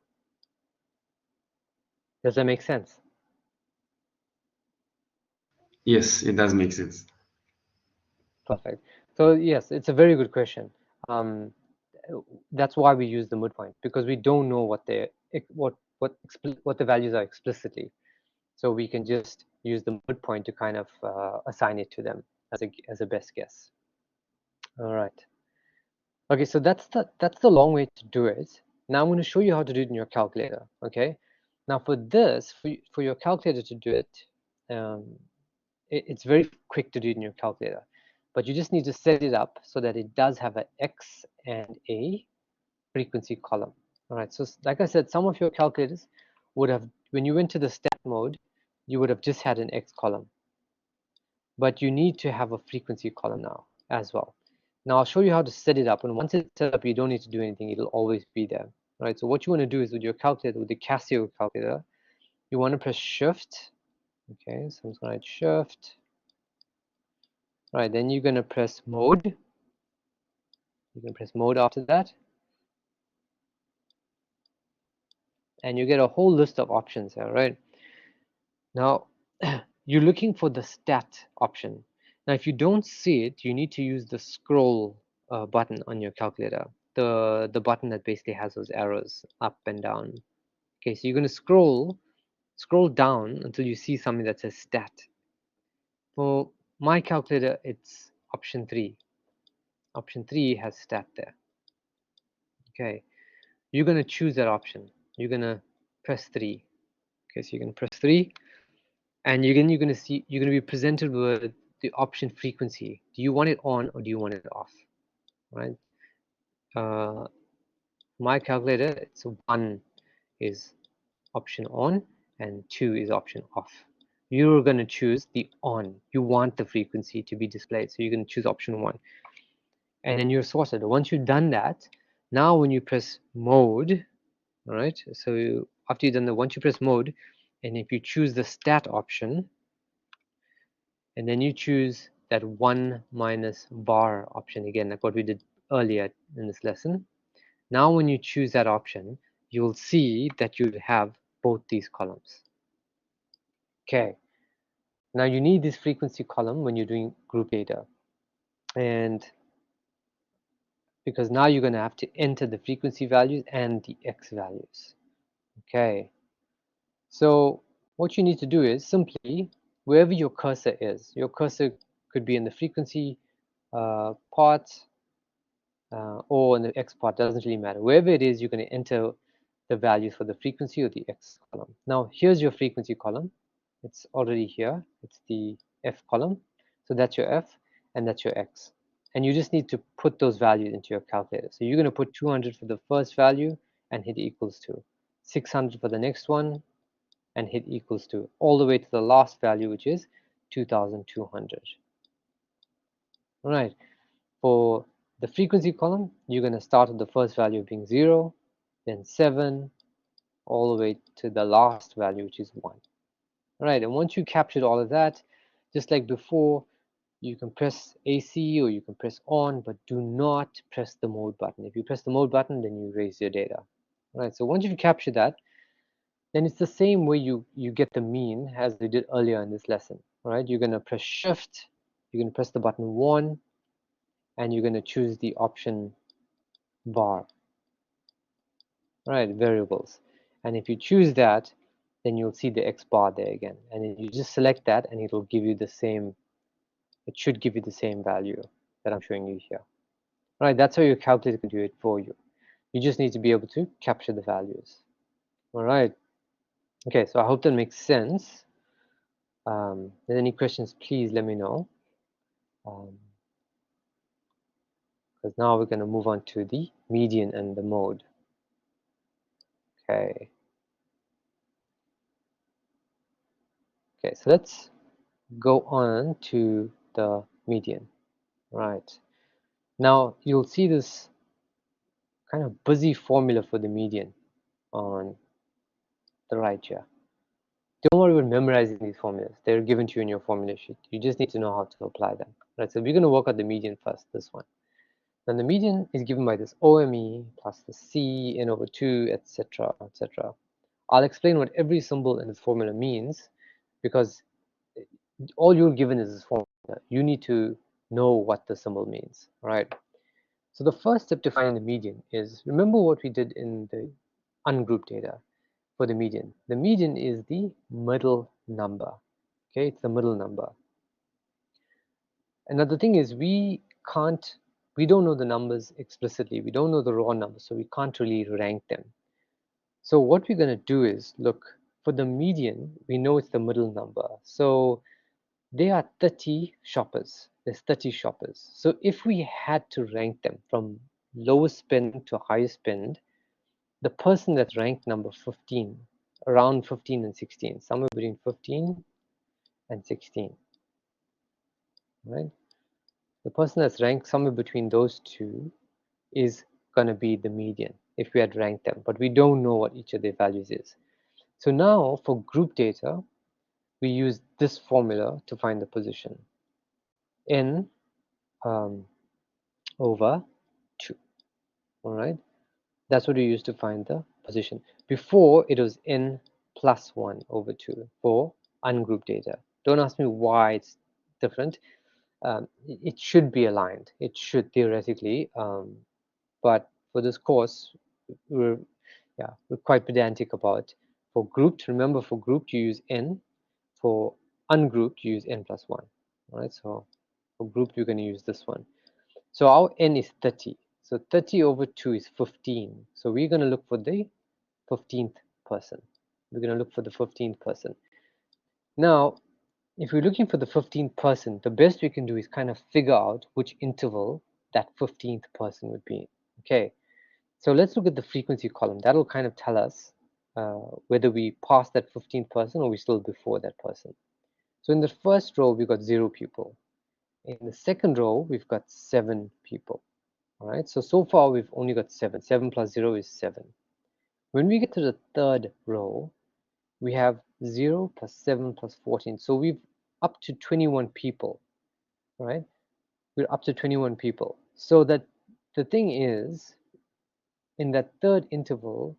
Does that make sense? Yes, it does make sense. Perfect. So yes, it's a very good question. Um, that's why we use the midpoint, because we don't know what what the values are explicitly. So we can just use the midpoint to kind of assign it to them as a best guess. All right. Okay, so that's the long way to do it. Now I'm going to show you how to do it in your calculator. Okay. Now for this, for your calculator to do it, it's very quick to do it in your calculator, but you just need to set it up so that it does have an X and a frequency column. All right. So like I said, some of your calculators would have, when you went to the stat mode, you would have just had an X column. But you need to have a frequency column now as well. Now I'll show you how to set it up, and once it's set up, you don't need to do anything. It'll always be there. All right, so what you want to do is with your calculator, with the Casio calculator, you want to press Shift. Okay, so I'm just going to write Shift. All right, then you're going to press Mode. You can press Mode after that, and you get a whole list of options here, right? Now, you're looking for the stat option. Now, if you don't see it, you need to use the scroll button on your calculator. The button that basically has those arrows up and down. Okay, so you're going to scroll down until you see something that says stat. For my calculator, it's option 3. Option 3 has stat there. Okay, you're going to choose that option. You're going to press 3. Okay, so you're going to press 3. And you're going to be presented with the option frequency. Do you want it on or do you want it off? Right? My calculator, it's 1 is option on and 2 is option off. You're going to choose the on. You want the frequency to be displayed, so you're going to choose option 1. And then you're sorted. Once you've done that, now when you press mode, all right, so after you've done that, once you press mode, and if you choose the stat option, and then you choose that 1 minus var option again, like what we did earlier in this lesson, Now when you choose that option, you'll see that you have both these columns. Okay, now you need this frequency column when you're doing group data, and because now you're going to have to enter the frequency values and the X values. Okay, so what you need to do is simply, wherever your cursor is, your cursor could be in the frequency part or in the X part, doesn't really matter. Wherever it is, you're going to enter the values for the frequency or the X column. Now here's your frequency column. It's already here. It's the F column. So that's your F and that's your X. And you just need to put those values into your calculator. So you're going to put 200 for the first value and hit equals to, 600 for the next one and hit equals to, all the way to the last value, which is 2200. All right. For the frequency column, you're going to start with the first value being 0, then 7, all the way to the last value, which is 1. All right, and once you captured all of that, just like before, you can press AC or you can press on, but do not press the mode button. If you press the mode button, then you erase your data. All right, so once you've captured that, then it's the same way you get the mean as we did earlier in this lesson. All right, you're going to press Shift, you're going to press the button 1, and you're going to choose the option var. All right, variables. And if you choose that, then you'll see the X bar there again. And then you just select that and it'll give you the same, it should give you the same value that I'm showing you here. All right, that's how your calculator can do it for you. You just need to be able to capture the values. All right. Okay, so I hope that makes sense. If there's any questions, please let me know. Because now we're going to move on to the median and the mode. Okay. Okay, so let's go on to the median. Right. Now you'll see this kind of busy formula for the median on the right here. Don't worry about memorizing these formulas. They're given to you in your formula sheet. You just need to know how to apply them. Right, so we're going to work out the median first, this one. Then the median is given by this OME plus the C n over 2, etc., etc. I'll explain what every symbol in this formula means, because all you're given is this formula. You need to know what the symbol means, right? So the first step to find the median is, remember what we did in the ungrouped data for the median. The median is the middle number. Okay, it's the middle number. Another thing is we don't know the numbers explicitly. We don't know the raw numbers, so we can't really rank them. So what we're going to do is, look, for the median, we know it's the middle number. So there are 30 shoppers. There's 30 shoppers. So if we had to rank them from lowest spend to highest spend, the person that's ranked number 15, around 15 and 16, somewhere between 15 and 16, right? The person that's ranked somewhere between those two is going to be the median if we had ranked them, but we don't know what each of their values is. So now for group data, we use this formula to find the position. N over 2, all right? That's what we use to find the position. Before, it was n plus 1 over 2 for ungrouped data. Don't ask me why it's different. It should be aligned. It should theoretically, but for this course, we're quite pedantic about. For grouped, remember for grouped you use n. For ungrouped you use n plus 1. All right, so for grouped you're going to use this one. So our n is 30. So 30 over 2 is 15. So we're going to look for the 15th person. We're going to look for the 15th person. Now, if we're looking for the 15th person, the best we can do is kind of figure out which interval that 15th person would be in. Okay, so let's look at the frequency column. That'll kind of tell us whether we passed that 15th person or we're still before that person. So in the first row, we've got 0 people. In the second row, we've got 7 people. All right, so far we've only got 7. 7 plus 0 is 7. When we get to the third row, we have 0 plus 7 plus 14. So we've up to 21 people, right? We're up to 21 people. So that the thing is, in that third interval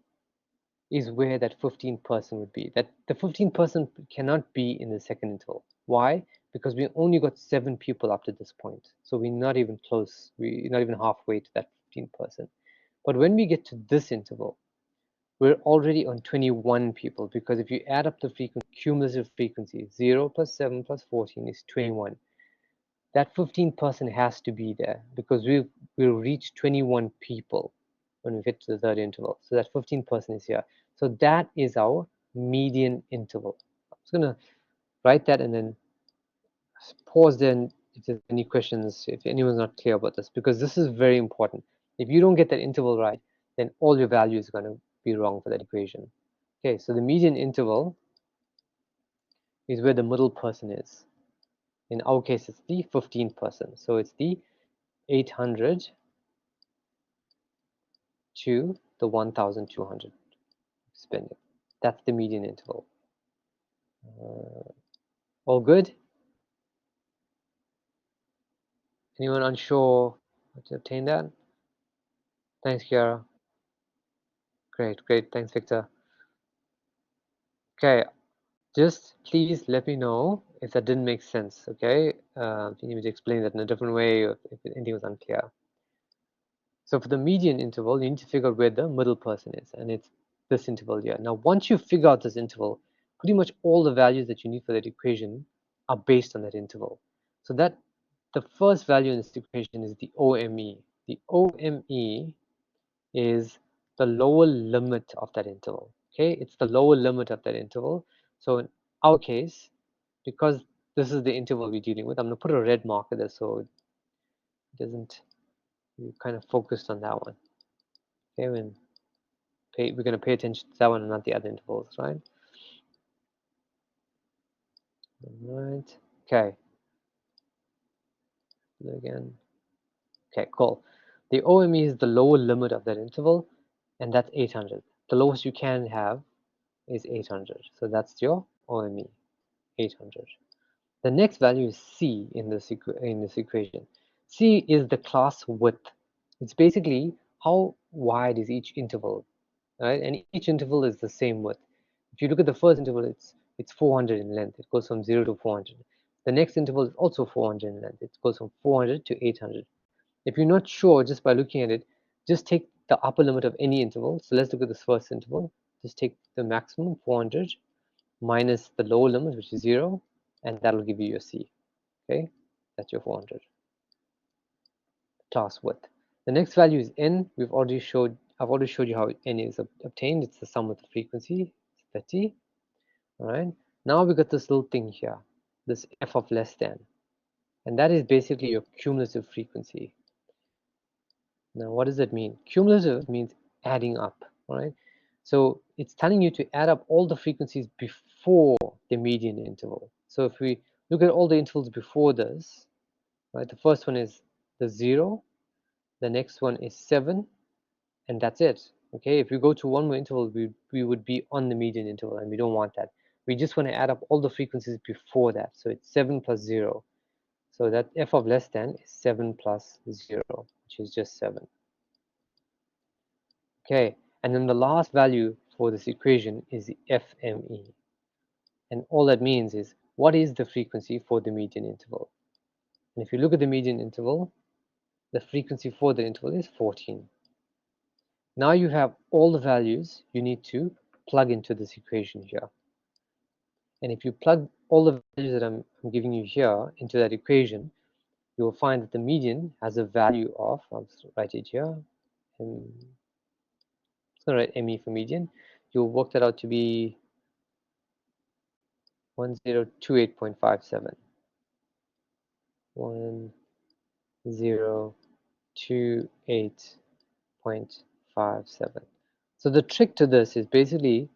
is where that 15% would be. That the 15% cannot be in the second interval. Why? Because we only got 7 people up to this point. So we're not even close. We're not even halfway to that 15%. But when we get to this interval, we're already on 21 people, because if you add up the cumulative frequency, 0 plus 7 plus 14 is 21. That 15% has to be there, because we'll reach 21 people when we get to the third interval. So that 15% is here. So that is our median interval. I'm just going to write that and then pause there, and if there's any questions, if anyone's not clear about this, because this is very important. If you don't get that interval right, then all your values are going to be wrong for that equation. Okay, so the median interval is where the middle person is. In our case, it's the 15%. So it's the 800 to the 1,200 spending. That's the median interval. All good? Anyone unsure how to obtain that? Thanks, Kiara. Great, great. Thanks, Victor. Okay, just please let me know if that didn't make sense, okay? If you need me to explain that in a different way, or if anything was unclear. So for the median interval, you need to figure out where the middle person is, and it's this interval here. Now, once you figure out this interval, pretty much all the values that you need for that equation are based on that interval. So that the first value in this equation is the OME. The OME is the lower limit of that interval. Okay, it's the lower limit of that interval. So in our case, because this is the interval we're dealing with, I'm going to put a red marker there so it doesn't, you kind of focused on that one. Okay, we're going to pay attention to that one and not the other intervals, right? Right. Okay. Again. Okay, cool. The OME is the lower limit of that interval, and that's 800. The lowest you can have is 800. So that's your OME, 800. The next value is C in this equation. C is the class width. It's basically how wide is each interval, right? And each interval is the same width. If you look at the first interval, it's 400 in length. It goes from 0 to 400. The next interval is also 400 in length. It goes from 400 to 800. If you're not sure just by looking at it, just take the upper limit of any interval. So let's look at this first interval. Just take the maximum, 400, minus the lower limit, which is 0, and that'll give you your C. Okay, that's your 400 class width. The next value is N. I've already showed you how N is obtained. It's the sum of the frequency, it's 30. All right, now we got this little thing here, this F of less than, and that is basically your cumulative frequency. Now, what does that mean? Cumulative means adding up, right? So it's telling you to add up all the frequencies before the median interval. So if we look at all the intervals before this, right, the first one is the 0, the next one is 7, and that's it. Okay, if we go to one more interval, we would be on the median interval, and we don't want that. We just want to add up all the frequencies before that. So it's 7 plus 0. So that F of less than is 7 plus 0, which is just 7. Okay, and then the last value for this equation is the FME. And all that means is, what is the frequency for the median interval? And if you look at the median interval, the frequency for the interval is 14. Now you have all the values you need to plug into this equation here. And if you plug all the values that I'm giving you here into that equation, you will find that the median has a value of, I'll just write it here, and it's going to write ME for median. You'll work that out to be 1028.57. 1028.57. So the trick to this is basically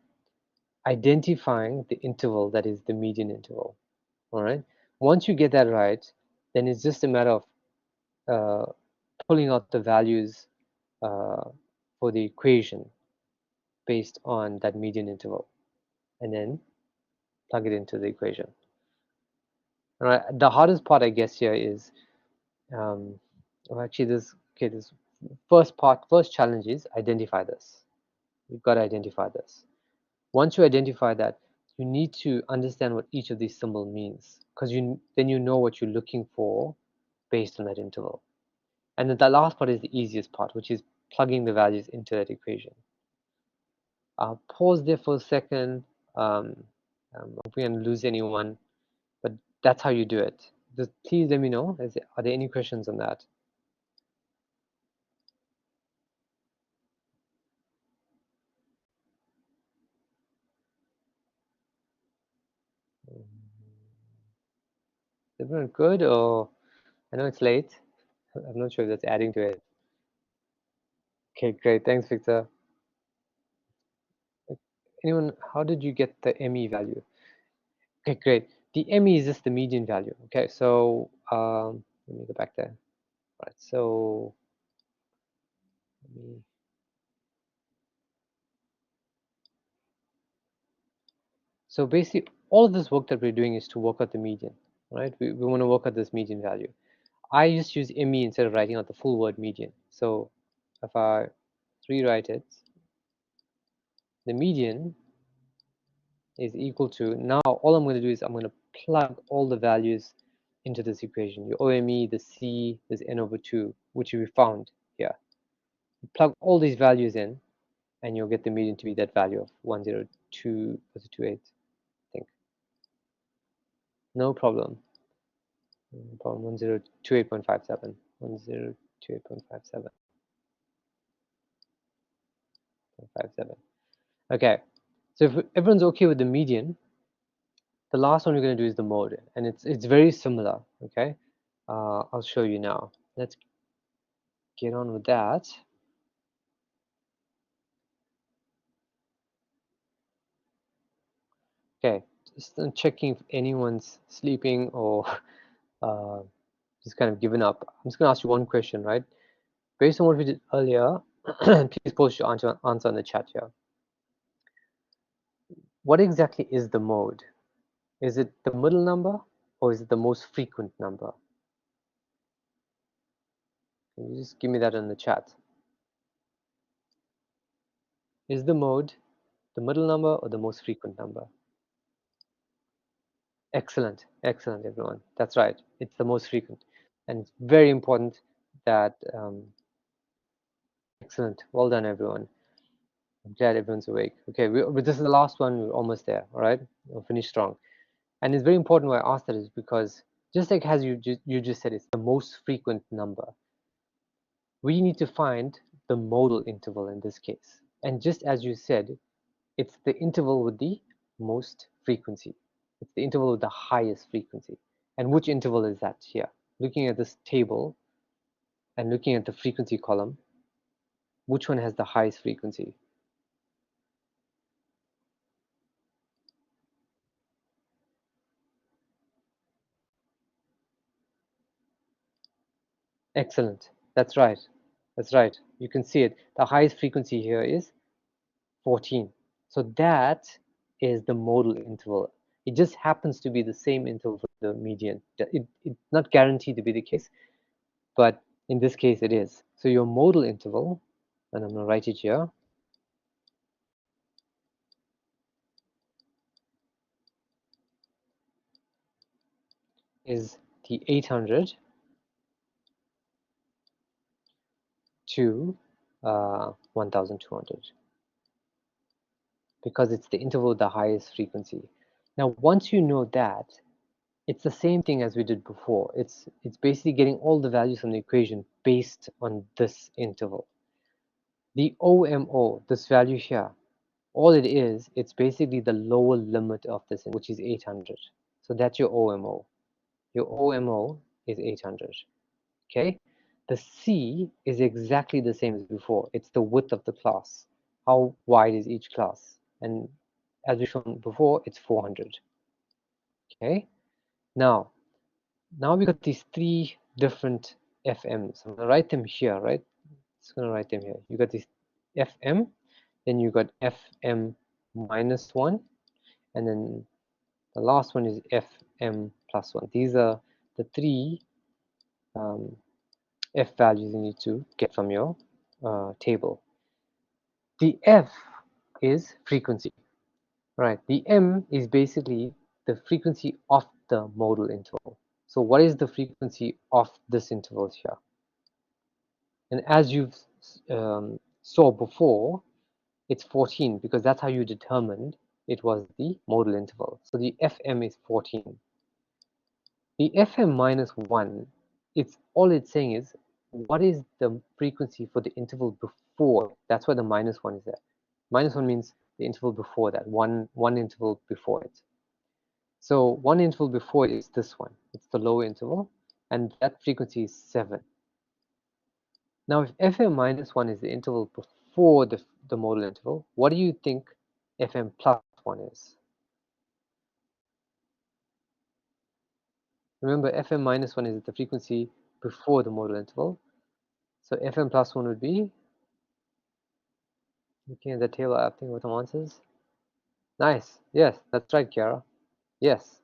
identifying the interval that is the median interval. All right. Once you get that right, then it's just a matter of pulling out the values for the equation based on that median interval, and then plug it into the equation. All right. The hardest part, I guess, here is, well, actually, there's first challenge is identify this. You've got to identify this. Once you identify that, you need to understand what each of these symbols means, because then you know what you're looking for based on that interval. And then the last part is the easiest part, which is plugging the values into that equation. Pause there for a second. Hope we didn't lose anyone, but that's how you do it. Just please let me know. Are there any questions on that? Is everyone good? Or I know it's late. I'm not sure if that's adding to it. Okay, great. Thanks, Victor. Anyone, how did you get the ME value? Okay, great. The ME is just the median value. Okay, so let me go back there. All right, so so basically all of this work that we're doing is to work out the median, right? We want to work out this median value. I just use ME instead of writing out the full word median. So if I rewrite it, the median is equal to, now all I'm going to do is I'm going to plug all the values into this equation. Your OME, the C, there's N over 2, which we found here. You plug all these values in, and you'll get the median to be that value of 102, was it 28, I think. No problem. No problem, 1028.57. 1028.57. Okay, so if everyone's okay with the median, the last one we're going to do is the mode, and it's very similar. Okay, I'll show you now. Let's get on with that. Okay, just checking if anyone's sleeping or just kind of given up. I'm just going to ask you one question, right? Based on what we did earlier, please post your answer in the chat here. What exactly is the mode? Is it the middle number or is it the most frequent number? Can you just give me that in the chat? Is the mode the middle number or the most frequent number? Excellent, excellent, everyone. That's right. It's the most frequent. And it's very important that, excellent. Well done, everyone. I'm glad everyone's awake. Okay, this is the last one. We're almost there. All right, we'll finish strong. And it's very important why I asked that is because just like as you just said, it's the most frequent number. We need to find the modal interval in this case. And just as you said, it's the interval with the most frequency. It's the interval with the highest frequency. And which interval is that here? Looking at this table and looking at the frequency column, which one has the highest frequency? Excellent. That's right. That's right. You can see it. The highest frequency here is 14. So that is the modal interval. It just happens to be the same interval for the median. It's not guaranteed to be the case, but in this case it is. So your modal interval, and I'm going to write it here, is the 800 to 1200, because it's the interval with the highest frequency. Now, once you know that, it's the same thing as we did before. It's basically getting all the values from the equation based on this interval. The OMO, this value here, all it is, it's basically the lower limit of this, which is 800. So that's your OMO. Your OMO is 800. Okay? The C is exactly the same as before. It's the width of the class. How wide is each class? And as we've shown before, it's 400. Okay? Now we got these three different FMs. I'm gonna write them here, right? Just gonna write them here. You got this FM, then you got FM minus 1, and then the last one is FM plus 1. These are the three F values you need to get from your table. The F is frequency, right? The M is basically the frequency of the modal interval. So what is the frequency of this interval here? And as you've saw before, it's 14 because that's how you determined it was the modal interval. So the FM is 14. The FM minus 1, all it's saying is what is the frequency for the interval before. That's why the minus 1 is there. Minus 1 means the interval before that, one interval before it. So one interval before it is this one. It's the lower interval, and that frequency is 7. Now, if FM minus 1 is the interval before the modal interval, what do you think FM plus 1 is? Remember, FM minus 1 is the frequency before the modal interval. So FM plus 1 would be, looking at the table, I think with some answers. Nice. Yes, that's right, Kiara. Yes,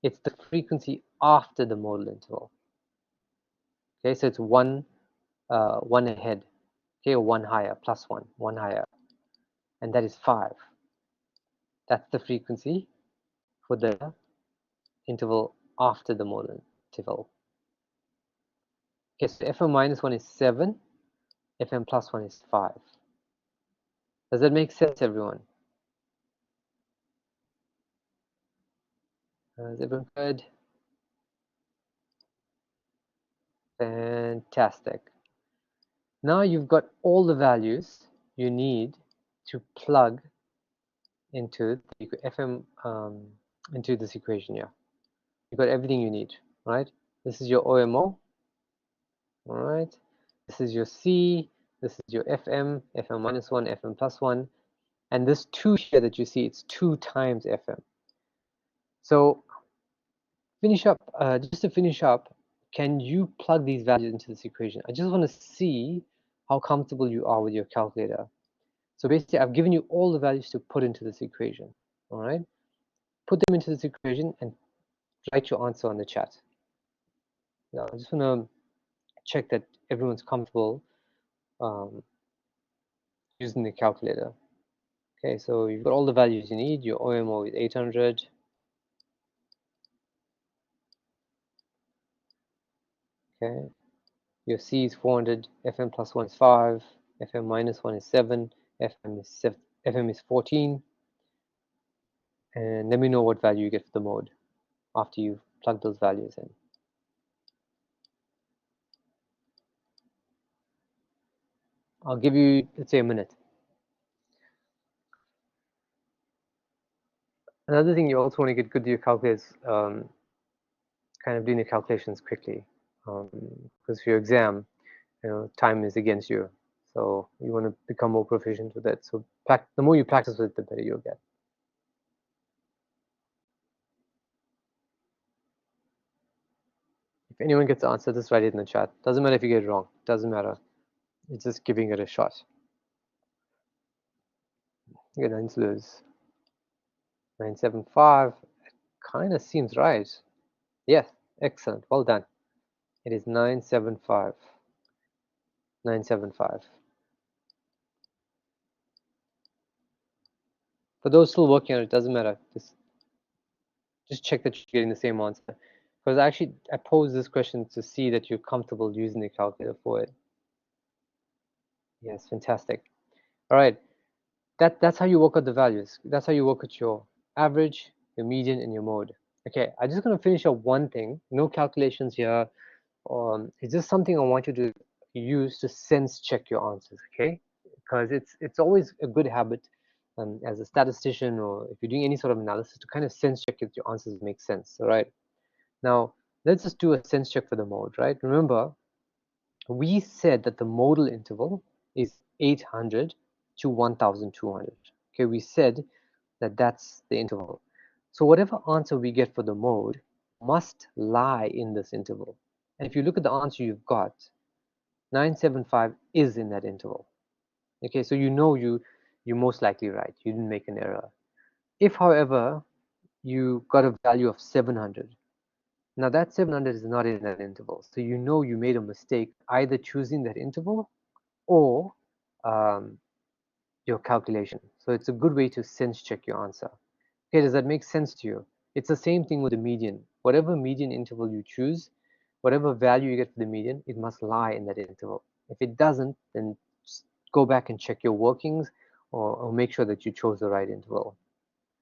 it's the frequency after the modal interval. Okay, so it's one ahead. Okay, or one higher, plus one higher, and that is 5. That's the frequency for the interval after the modal interval. Okay, so FM minus 1 is 7, FM plus 1 is 5. Does that make sense, everyone? Is everyone good? Fantastic. Now you've got all the values you need to plug into the FM into this equation here. You've got everything you need, right? This is your OMO, all right? This is your C, this is your FM, FM minus 1, FM plus 1, and this 2 here that you see, it's 2 times FM. So finish up, just to finish up, can you plug these values into this equation? I just want to see how comfortable you are with your calculator. So basically, I've given you all the values to put into this equation, all right? Put them into this equation and write your answer on the chat. Now, I just want to check that everyone's comfortable using the calculator. Okay, so you've got all the values you need. Your OMO is 800. Okay, your C is 400. FM plus 1 is 5. FM minus 1 is 7. FM is 14. And let me know what value you get for the mode after you've plugged those values in. I'll give you, let's say, a minute. Another thing you also want to get good at your calculators, kind of doing the calculations quickly, because for your exam, time is against you. So you want to become more proficient with it. So the more you practice with it, the better you'll get. If anyone gets the answer, just write it in the chat. Doesn't matter if you get it wrong. Doesn't matter. It's just giving it a shot. You get 9 lose. 975. It kind of seems right. Yes, excellent. Well done. It is 975. 975. For those still working on it, doesn't matter. Just check that you're getting the same answer. Because actually, I posed this question to see that you're comfortable using the calculator for it. Yes, fantastic. All right, that's how you work out the values. That's how you work out your average, your median, and your mode. Okay, I'm just going to finish up one thing. No calculations here. It's just something I want you to use to sense check your answers. Okay, because it's always a good habit as a statistician, or if you're doing any sort of analysis, to kind of sense check if your answers make sense. All right. Now let's just do a sense check for the mode. Right. Remember, we said that the modal interval is 800 to 1200. Okay, we said that that's the interval. So whatever answer we get for the mode must lie in this interval. And if you look at the answer you've got, 975 is in that interval. Okay, so you're most likely right. You didn't make an error. If, however, you got a value of 700, Now that 700 is not in that interval, so you know you made a mistake either choosing that interval or um, your calculation. So it's a good way to sense check your answer. Okay, does that make sense to you? It's the same thing with the median. Whatever median interval you choose, whatever value you get for the median, it must lie in that interval. If it doesn't, then just go back and check your workings, or make sure that you chose the right interval.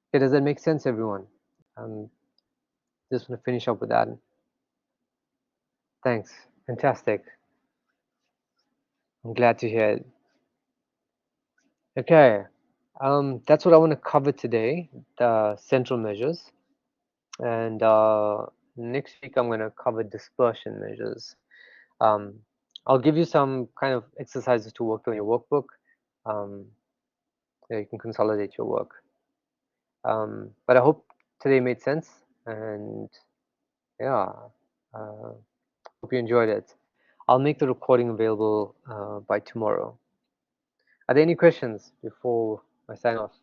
Okay, does that make sense, everyone? Um, just want to finish up with that. Thanks. Fantastic. I'm glad to hear it. Okay, that's what I want to cover today, the central measures. And next week I'm going to cover dispersion measures. Um, I'll give you some kind of exercises to work on your workbook. Um, yeah, you can consolidate your work. But I hope today made sense, and yeah, hope you enjoyed it. I'll make the recording available by tomorrow. Are there any questions before I sign off?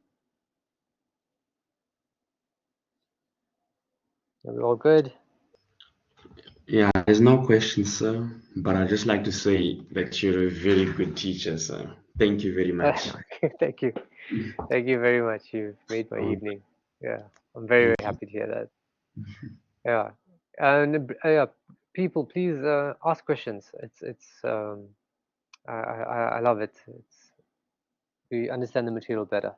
Are we all good? Yeah, there's no question, sir, but I'd just like to say that you're a very good teacher, sir. Thank you very much. Okay, thank you. Thank you very much. You've made my Oh, evening. Yeah, I'm very, very thank you. happy to hear that. Yeah, and yeah, people, please ask questions. I love it. We understand the material better,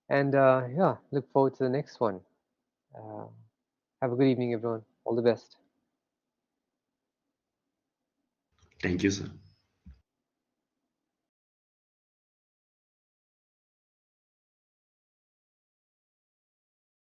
and yeah, look forward to the next one. Uh, have a good evening, everyone. All the best. Thank you, sir.